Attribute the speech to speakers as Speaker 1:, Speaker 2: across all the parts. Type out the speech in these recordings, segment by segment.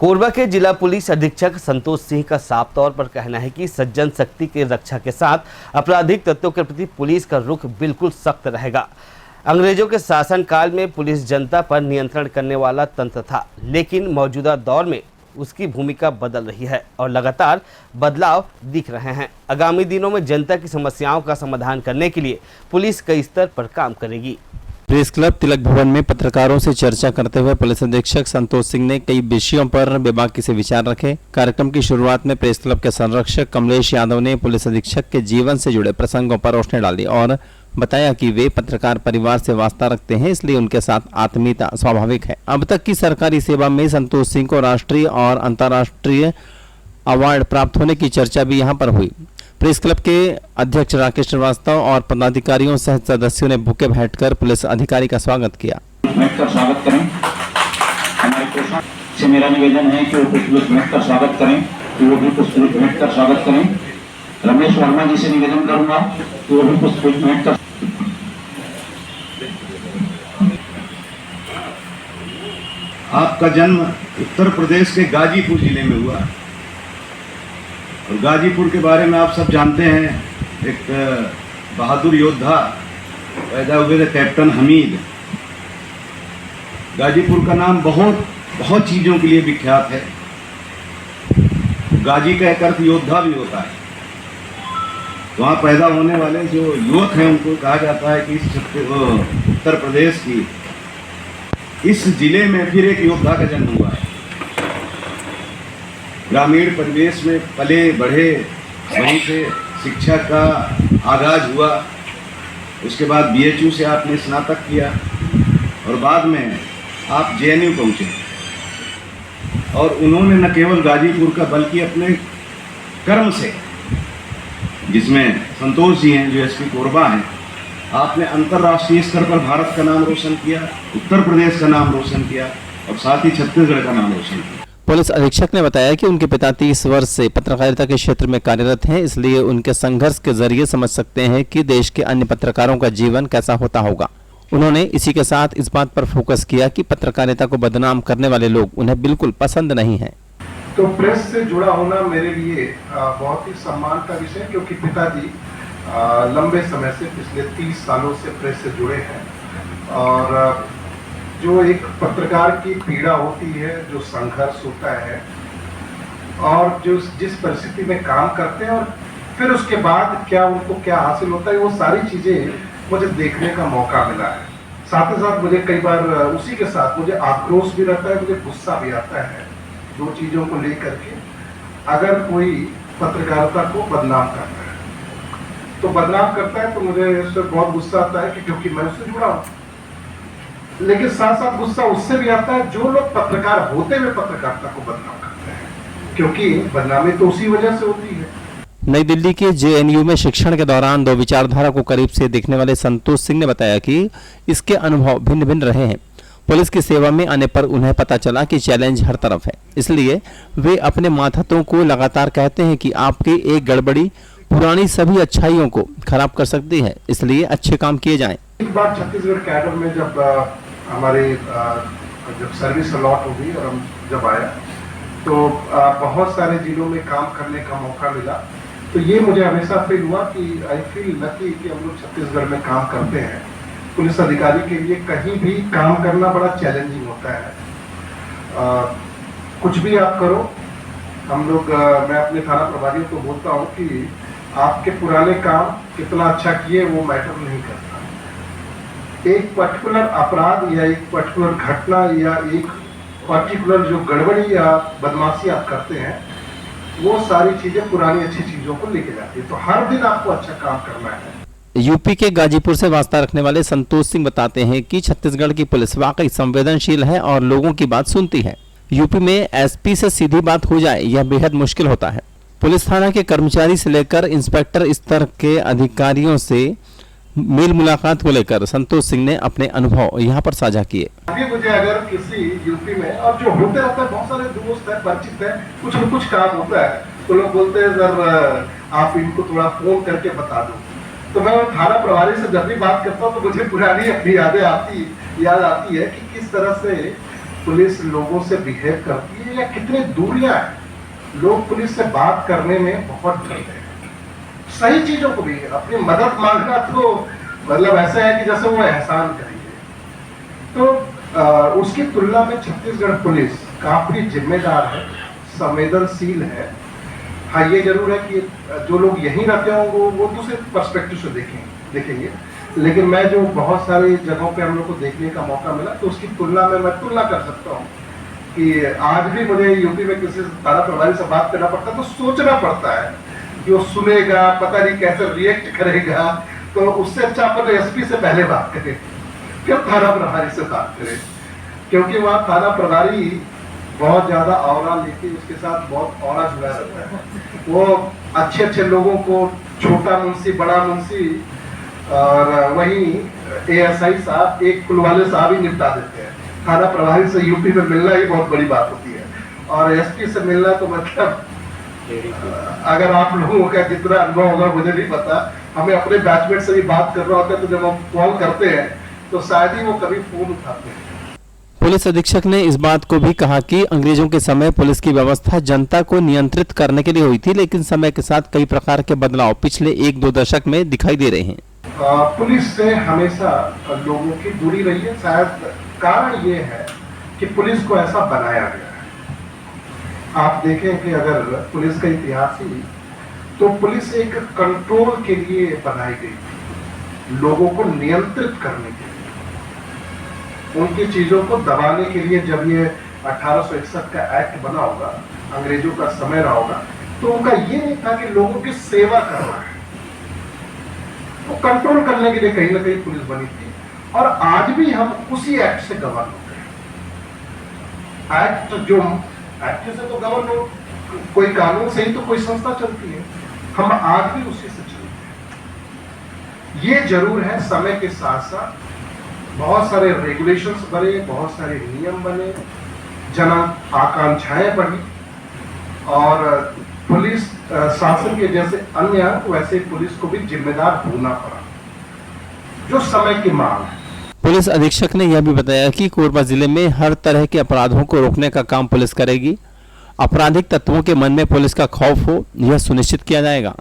Speaker 1: कोरबा के जिला पुलिस अधीक्षक संतोष सिंह का साफ तौर पर कहना है कि सज्जन शक्ति की रक्षा के साथ आपराधिक तत्वों के प्रति पुलिस का रुख बिल्कुल सख्त रहेगा। अंग्रेजों के शासन काल में पुलिस जनता पर नियंत्रण करने वाला तंत्र था, लेकिन मौजूदा दौर में उसकी भूमिका बदल रही है और लगातार बदलाव दिख रहे हैं। आगामी दिनों में जनता की समस्याओं का समाधान करने के लिए पुलिस कई स्तर पर काम करेगी।
Speaker 2: प्रेस क्लब तिलक भवन में पत्रकारों से चर्चा करते हुए पुलिस अधीक्षक संतोष सिंह ने कई विषयों पर बेबाकी से विचार रखे। कार्यक्रम की शुरुआत में प्रेस क्लब के संरक्षक कमलेश यादव ने पुलिस अधीक्षक के जीवन से जुड़े प्रसंगों पर रोशनी डाली और बताया कि वे पत्रकार परिवार से वास्ता रखते हैं, इसलिए उनके साथ आत्मीयता स्वाभाविक है। अब तक की सरकारी सेवा में संतोष सिंह को राष्ट्रीय और अंतर्राष्ट्रीय अवार्ड प्राप्त होने की चर्चा भी यहाँ पर हुई। प्रेस क्लब के अध्यक्ष राकेश श्रीवास्तव और पदाधिकारियों सहित सदस्यों ने भूखे बैठकर पुलिस अधिकारी का स्वागत किया।
Speaker 3: बैठकर स्वागत करें। हमारे पोषण से मेरा निवेदन है कि वो पुष्प बैठकर स्वागत करें, कि वो भी पुष्प बैठकर स्वागत करें। रमेश वर्मा जी से निवेदन करूंगा कि वो भी पुष्प बैठकर।
Speaker 4: आपका जन्म उत्तर प्रदेश के गाजीपुर जिले में हुआ और गाजीपुर के बारे में आप सब जानते हैं। एक बहादुर योद्धा पैदा हुए थे कैप्टन हमीद। गाजीपुर का नाम बहुत चीज़ों के लिए विख्यात है। गाजी का एक अर्थ योद्धा भी होता है। वहाँ पैदा होने वाले जो युवक हैं उनको कहा जाता है कि इस उत्तर प्रदेश की इस जिले में फिर एक योद्धा का जन्म हुआ है। ग्रामीण परिवेश में पले बढ़े, वहीं से शिक्षा का आगाज हुआ। उसके बाद BHU से आपने स्नातक किया और बाद में आप JNU पहुँचे और उन्होंने न केवल गाजीपुर का बल्कि अपने कर्म से, जिसमें संतोष जी हैं जो SP कोरबा हैं, आपने अंतर्राष्ट्रीय स्तर पर भारत का नाम रोशन किया, उत्तर प्रदेश का नाम रोशन किया और साथ ही छत्तीसगढ़ का नाम रोशन किया।
Speaker 2: पुलिस अधीक्षक ने बताया कि उनके पिता 30 वर्ष से पत्रकारिता के क्षेत्र में कार्यरत हैं, इसलिए उनके संघर्ष के जरिए समझ सकते हैं कि देश के अन्य पत्रकारों का जीवन कैसा होता होगा। उन्होंने इसी के साथ इस बात पर फोकस किया कि पत्रकारिता को बदनाम करने वाले लोग उन्हें बिल्कुल पसंद नहीं है।
Speaker 5: तो प्रेस से जुड़ा होना मेरे लिए बहुत ही सम्मान का विषय, क्योंकि पिताजी लंबे समय से, पिछले 30 सालों से प्रेस से जुड़े हैं और जो एक पत्रकार की पीड़ा होती है, जो संघर्ष होता है और जो जिस परिस्थिति में काम करते हैं और फिर उसके बाद क्या उनको क्या हासिल होता है, वो सारी चीज़ें मुझे देखने का मौका मिला है। साथ ही साथ मुझे कई बार उसी के साथ मुझे आक्रोश भी रहता है, मुझे गुस्सा भी आता है, दो चीज़ों को लेकर के। अगर कोई पत्रकारिता को बदनाम करता है तो बदनाम करता है तो मुझे इससे बहुत गुस्सा आता है कि क्योंकि मैं उससे जुड़ा हूं। लेकिन साथ साथ गुस्सा उससे भी आता है जो लोग पत्रकार होते हुए पत्रकारिता को बदनाम करते हैं, क्योंकि बदनामी तो उसी वजह से होती है।
Speaker 2: नई दिल्ली के JNU में शिक्षण के दौरान दो विचारधारा को करीब से देखने वाले संतोष सिंह ने बताया कि इसके अनुभव भिन्न भिन्न रहे हैं। पुलिस की सेवा में आने पर उन्हें पता चला कि चैलेंज हर तरफ है, इसलिए वे अपने मातहतों को लगातार कहते हैं कि आपकी एक गड़बड़ी पुरानी सभी अच्छाइयों को खराब कर सकती है, इसलिए अच्छे काम किए जाएं।
Speaker 5: एक बार छत्तीसगढ़ कैडर में जब हमारे जब सर्विस अलॉट हो गई और हम जब आया तो बहुत सारे जिलों में काम करने का मौका मिला। तो ये मुझे हमेशा फील हुआ कि आई फील लकी कि हम लोग छत्तीसगढ़ में काम करते हैं। पुलिस अधिकारी के लिए कहीं भी काम करना बड़ा चैलेंजिंग होता है। कुछ भी आप करो, हम लोग मैं अपने थाना प्रभारियों को बोलता हूँ कि आपके पुराने काम कितना अच्छा किए वो मैटर नहीं करता। एक पर्टिकुलर अपराध या एक पर्टिकुलर घटना या एक पर्टिकुलर जो गड़बड़ी या बदमाशी आप करते हैं, वो सारी चीजें पुरानी अच्छी चीजों को लेके जाती है। तो हर दिन आपको अच्छा काम करना है।
Speaker 2: यूपी के गाजीपुर से वास्ता रखने वाले संतोष सिंह बताते हैं कि छत्तीसगढ़ की पुलिस वाकई संवेदनशील है और लोगों की बात सुनती है। यूपी में SP से सीधी बात हो जाए यह बेहद मुश्किल होता है। पुलिस थाना के कर्मचारी से लेकर इंस्पेक्टर स्तर के अधिकारियों से मेल मुलाकात को लेकर संतोष सिंह ने अपने अनुभव यहाँ पर साझा किए।
Speaker 5: अभी मुझे अगर किसी यूपी में और जो होते रहता है, बहुत सारे दोस्त है, परिचित है, कुछ न कुछ काम होता है तो लोग बोलते हैं सर आप इनको थोड़ा फोन करके बता दो। तो मैं थाना प्रभारी से जब भी बात करता हूँ तो मुझे पुरानी अपनी याद आती है कि किस तरह से पुलिस लोगों से बिहेव करती है या कितनी दूरियां हैं। लोग पुलिस से बात करने में बहुत डरते हैं। सही चीजों को भी, अपनी मदद मांगना तो मतलब ऐसा है कि जैसे वो एहसान करेंगे। तो उसकी तुलना में छत्तीसगढ़ पुलिस काफी जिम्मेदार है, संवेदनशील है। हाँ, ये जरूर है कि जो लोग यहीं रहते होंगे वो दूसरे पर्सपेक्टिव से देखेंगे, लेकिन मैं जो बहुत सारी जगहों पे हम लोग को देखने का मौका मिला तो उसकी तुलना में मैं तुलना कर सकता हूँ कि आज भी मुझे यूपी में किसी थाना प्रभारी से बात करना पड़ता है तो सोचना पड़ता है कि वो सुनेगा, पता नहीं कैसे रिएक्ट करेगा। तो उससे अच्छा अपन एसपी से पहले बात करें, फिर थाना प्रभारी से बात करें, क्योंकि वहाँ थाना प्रभारी बहुत ज्यादा ऑरा लेके उसके साथ बहुत ऑरा जुड़ा रहता है। वो अच्छे अच्छे लोगों को, छोटा मुंशी, बड़ा मुंशी और वही एएसआई साहब, एक कुलवाले साहब ही निपटा देते हैं। थाना प्रभारी से यूपी में मिलना ही बहुत बड़ी बात होती है, और एसपी से मिलना तो मतलब अगर आप लोगों का जितना अनुभव होगा मुझे नहीं पता। हमें अपने बैचमेट से भी बात करना होता है तो जब हम कॉल करते हैं तो शायद ही वो कभी फोन उठाते हैं।
Speaker 2: पुलिस अधीक्षक ने इस बात को भी कहा कि अंग्रेजों के समय पुलिस की व्यवस्था जनता को नियंत्रित करने के लिए हुई थी, लेकिन समय के साथ कई प्रकार के बदलाव पिछले 1-2 दशक में दिखाई दे रहे हैं।
Speaker 5: पुलिस से हमेशा लोगों की दूरी रही है। शायद कारण ये है कि पुलिस को ऐसा बनाया गया है। आप देखें कि अगर पुलिस का इतिहास ही, तो पुलिस एक कंट्रोल के लिए बनाई गई थी, लोगों को नियंत्रित करने के लिए, उनकी चीजों को दबाने के लिए। जब ये 1861 का एक्ट बना होगा, अंग्रेजों का समय रहा होगा, तो उनका ये नहीं था कि लोगों की सेवा करना है, तो कंट्रोल करने के लिए कहीं ना कहीं पुलिस बनी थी। और आज भी हम उसी एक्ट से गवर्न होते हैं। एक्ट से तो गवर्न हो, कोई कानून से ही तो कोई संस्था चलती है। हम आज भी उसी से चलते हैं। ये जरूर है, समय के साथ साथ बहुत सारे रेगुलेशंस बने, बहुत सारे नियम बने, जन आकांक्षाएं बढ़ी, और पुलिस शासन के जैसे अन्य वैसे पुलिस को भी जिम्मेदार होना पड़ा, जो समय की मांग है।
Speaker 2: पुलिस अधीक्षक ने यह भी बताया कि कोरबा जिले में हर तरह के अपराधों को रोकने का काम पुलिस करेगी। आपराधिक तत्वों के मन में पुलिस का खौफ हो, यह सुनिश्चित किया जाएगा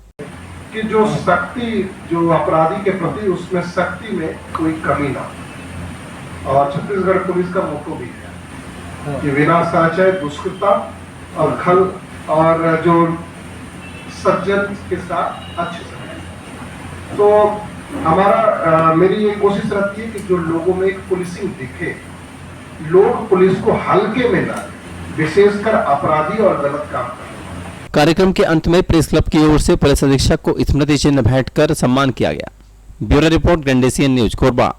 Speaker 5: कि जो सख्ती, जो अपराधी के प्रति, उसमें सख्ती में कोई कमी ना हो। और छत्तीसगढ़ पुलिस का मोटो भी है कि बिना साचाई, दुष्कृता और खल, और जो सज्जन के साथ अच्छे समय। तो हमारा मेरी ये कोशिश रहती है कि जो लोगों में एक पुलिसिंग दिखे, लोग पुलिस को हल्के में ना, विशेषकर अपराधी और गलत काम करने।
Speaker 2: कार्यक्रम के अंत में प्रेस क्लब की ओर से पुलिस अधीक्षक को स्मृति चिन्ह भेंट कर सम्मान किया गया। ब्यूरो रिपोर्ट, गंडेसियन न्यूज, कोरबा।